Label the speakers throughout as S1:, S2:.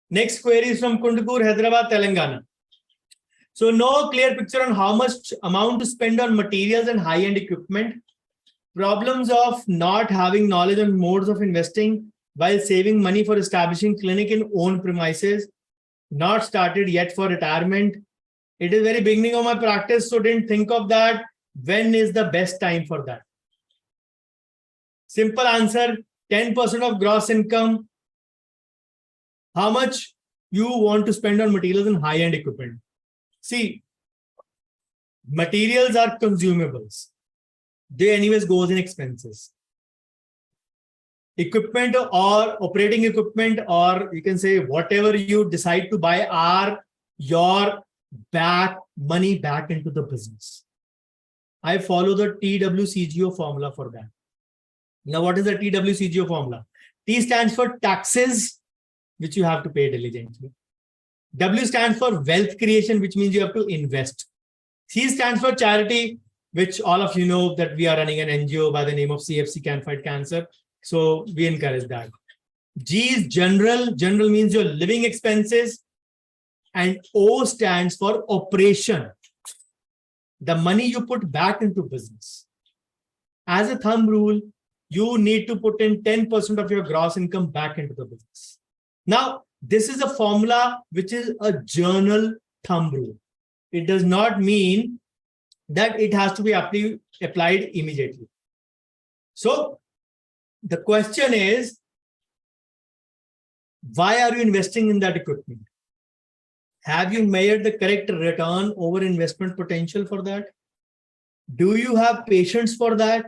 S1: Next query is from Kundukur, Hyderabad, Telangana. So no clear picture on how much amount to spend on materials and high-end equipment. Problems of not having knowledge on modes of investing while saving money for establishing clinic in own premises. Not started yet for retirement. It is very beginning of my practice, so didn't think of that. When is the best time for that? Simple answer, 10% of gross income. How much you want to spend on materials and high-end equipment? See, materials are consumables. They anyways goes in expenses. Equipment or operating equipment, or you can say whatever you decide to buy, are your money back into the business. I follow the TWCGO formula for that. Now, what is the TWCGO formula? T stands for taxes, which you have to pay diligently. W stands for wealth creation, which means you have to invest. C stands for charity, which all of you know that we are running an NGO by the name of CFC, Can Fight Cancer. So we encourage that. G is general. General means your living expenses. And O stands for operation. The money you put back into business. As a thumb rule, you need to put in 10% of your gross income back into the business. Now, this is a formula which is a journal thumb rule. It does not mean that it has to be applied immediately. So the question is, why are you investing in that equipment? Have you measured the correct return over investment potential for that? Do you have patience for that?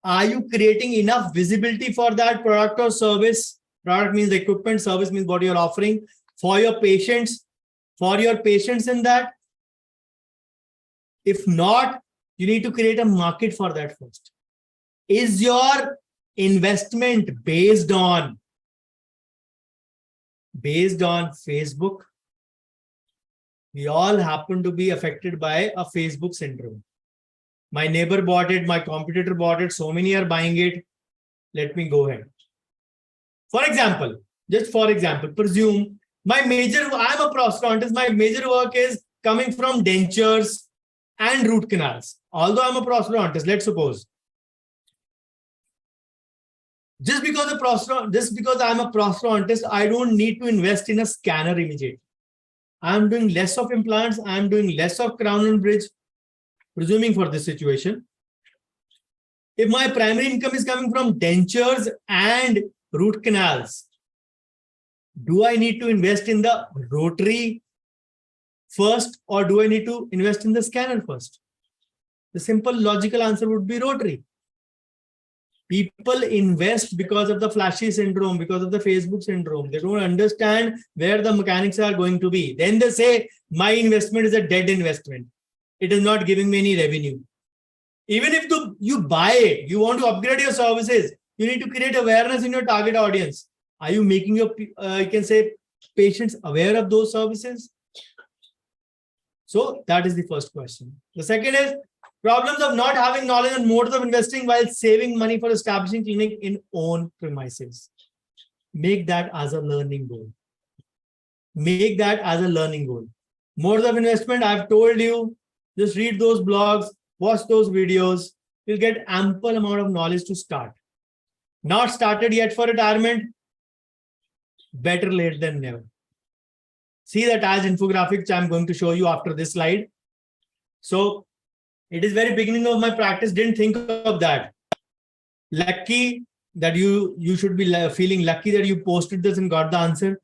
S1: Are you creating enough visibility for that product or service? Product means equipment, service means what you're offering for your patients, in that. If not, you need to create a market for that first. Is your investment based on Facebook? We all happen to be affected by a Facebook syndrome. My neighbor bought it, my competitor bought it, so many are buying it. Let me go ahead. For example, presume I'm a prosthodontist, my major work is coming from dentures and root canals. Although I'm a prosthodontist, let's suppose. Just because I'm a prosthodontist, I don't need to invest in a scanner immediately. I'm doing less of implants, I'm doing less of crown and bridge, presuming for this situation. If my primary income is coming from dentures and root canals, do I need to invest in the rotary first, or do I need to invest in the scanner first? The simple logical answer would be rotary. People invest because of the flashy syndrome, because of the Facebook syndrome. They don't understand where the mechanics are going to be. Then they say, my investment is a dead investment. It is not giving me any revenue. Even if you buy it, you want to upgrade your services, you need to create awareness in your target audience. Are you making your, you can say, patients aware of those services? So that is the first question. The second is problems of not having knowledge on modes of investing while saving money for establishing clinic in own premises. Make that as a learning goal. Make that as a learning goal. Modes of investment, I've told you, just read those blogs, watch those videos. You'll get ample amount of knowledge to start. Not started yet for retirement, better late than never. See that as infographic which I'm going to show you after this slide. So it is very beginning of my practice, didn't think of that. Lucky that you should be feeling lucky that you posted this and got the answer.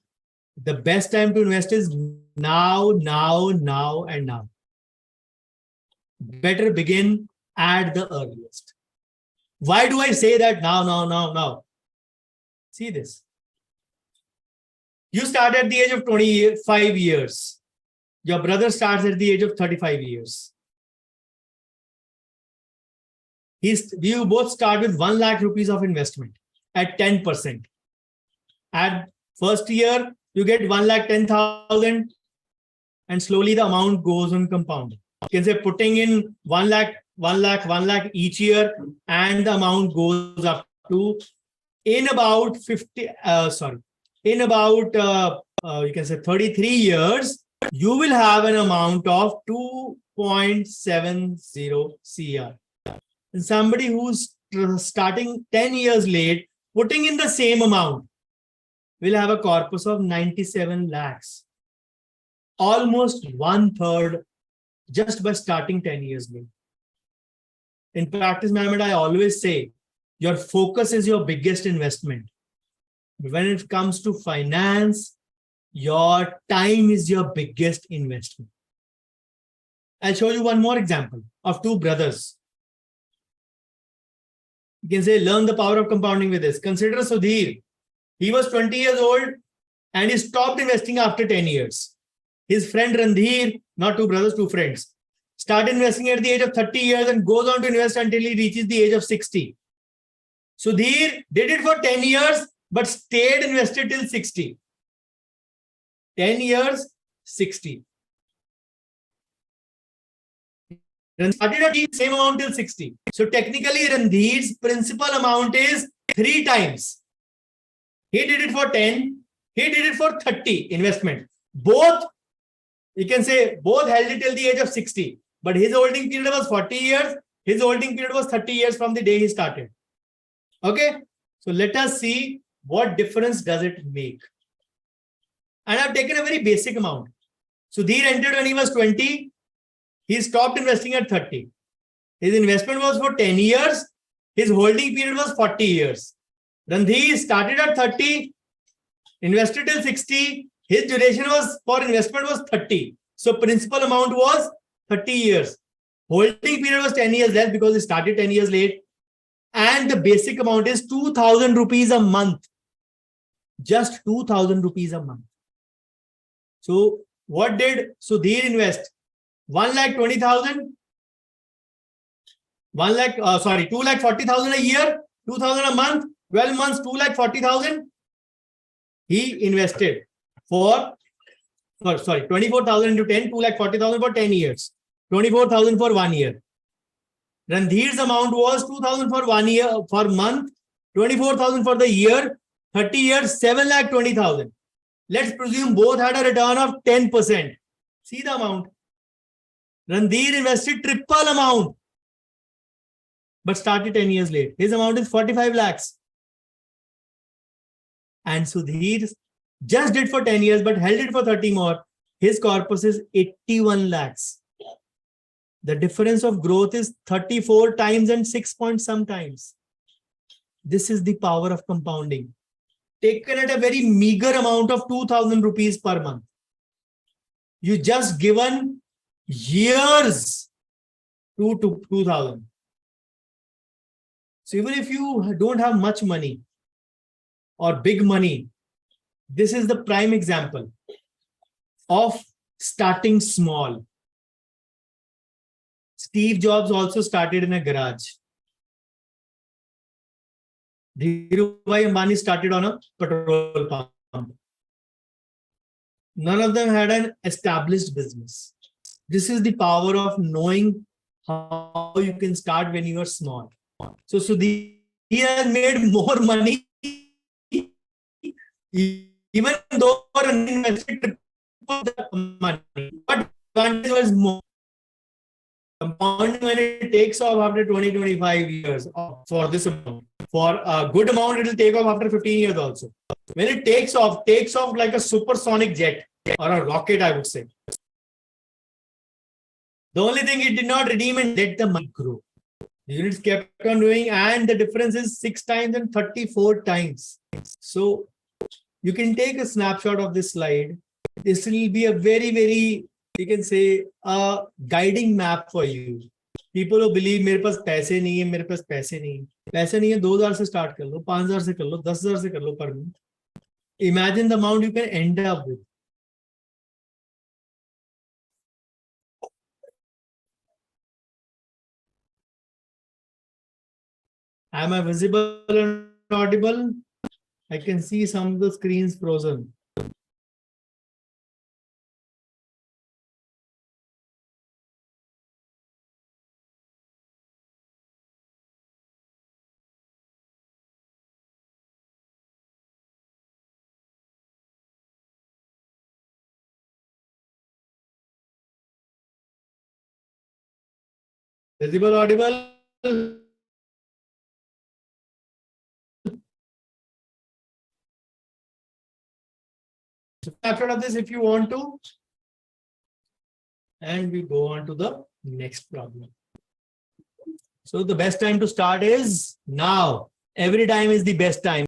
S1: The best time to invest is now, and now. Better begin at the earliest. Why do I say that now? See this. You start at the age of 25 years. Your brother starts at the age of 35 years. You both start with 1 lakh rupees of investment at 10%. At first year, you get 1,10,000 and slowly the amount goes on compounding. You can say putting in 1 lakh each year, and the amount goes up to in about in about you can say 33 years, you will have an amount of 2.70 CR. And somebody who's starting 10 years late, putting in the same amount, will have a corpus of 97 lakhs. Almost 1/3 just by starting 10 years late. In practice management, I always say your focus is your biggest investment. When it comes to finance, your time is your biggest investment. I'll show you one more example of two brothers. You can say, learn the power of compounding with this. Consider Sudhir. He was 20 years old and he stopped investing after 10 years. His friend Randhir, not two brothers, two friends, started investing at the age of 30 years and goes on to invest until he reaches the age of 60. Sudhir did it for 10 years, but stayed invested till 60. 10 years, 60. Randhir started at the same amount till 60. So technically, Randhir's principal amount is 3 times. He did it for 10. He did it for 30 investment. Both, you can say, both held it till the age of 60. But his holding period was 40 years. His holding period was 30 years from the day he started. Okay. So let us see what difference does it make. And I've taken a very basic amount. Sudhir entered when he was 20. He stopped investing at 30. His investment was for 10 years. His holding period was 40 years. Randhir started at 30, invested till 60. His duration was for investment was 30. So principal amount was 30 years. Holding period was 10 years less because he started 10 years late. And the basic amount is 2,000 rupees a month. Just 2,000 rupees a month. So what did Sudhir invest? 1,20,000. 2,40,000 a year, 2,000 a month, 12 months, 2,40,000. He invested for 24,000 into 10, 2,40,000 for 10 years, 24,000 for 1 year. Randhir's amount was 2,000 for 1 year, for month, 24,000 for the year, 30 years, 7,20,000. Let's presume both had a return of 10%. See the amount. Randhir invested triple amount, but started 10 years late. His amount is 45 lakhs. And Sudhir just did for 10 years, but held it for 30 more. His corpus is 81 lakhs. The difference of growth is 34 times and 6 point sometimes. This is the power of compounding. Taken at a very meager amount of 2,000 rupees per month. You just given years to 2,000. So even if you don't have much money or big money, this is the prime example of starting small. Steve Jobs also started in a garage. Dhirubhai Ambani started on a petrol pump. None of them had an established business. This is the power of knowing how you can start when you are small. So Sudhir has made more money even though he invested money. But advantage was more. Compounding, when it takes off after 20, 25 years for this amount. For a good amount, it will take off after 15 years also. When it takes off like a supersonic jet or a rocket, I would say. The only thing it did not redeem and let the money grow. The units kept on doing, and the difference is 6 times and 34 times. So you can take a snapshot of this slide. This will be a very, very, you can say, a guiding map for you. People who believe मेरे पास पैसे नहीं है, मेरे पास पैसे नहीं है, पैसे नहीं है, 2,000 से start कर लो, 5,000 से कर लो, 10,000 से कर लो per month. Imagine the amount you can end up with. Am I visible and audible? I can see some of the screens frozen. Visible, audible. After this, if you want to, and we go on to the next problem. So the best time to start is now. Every time is the best time.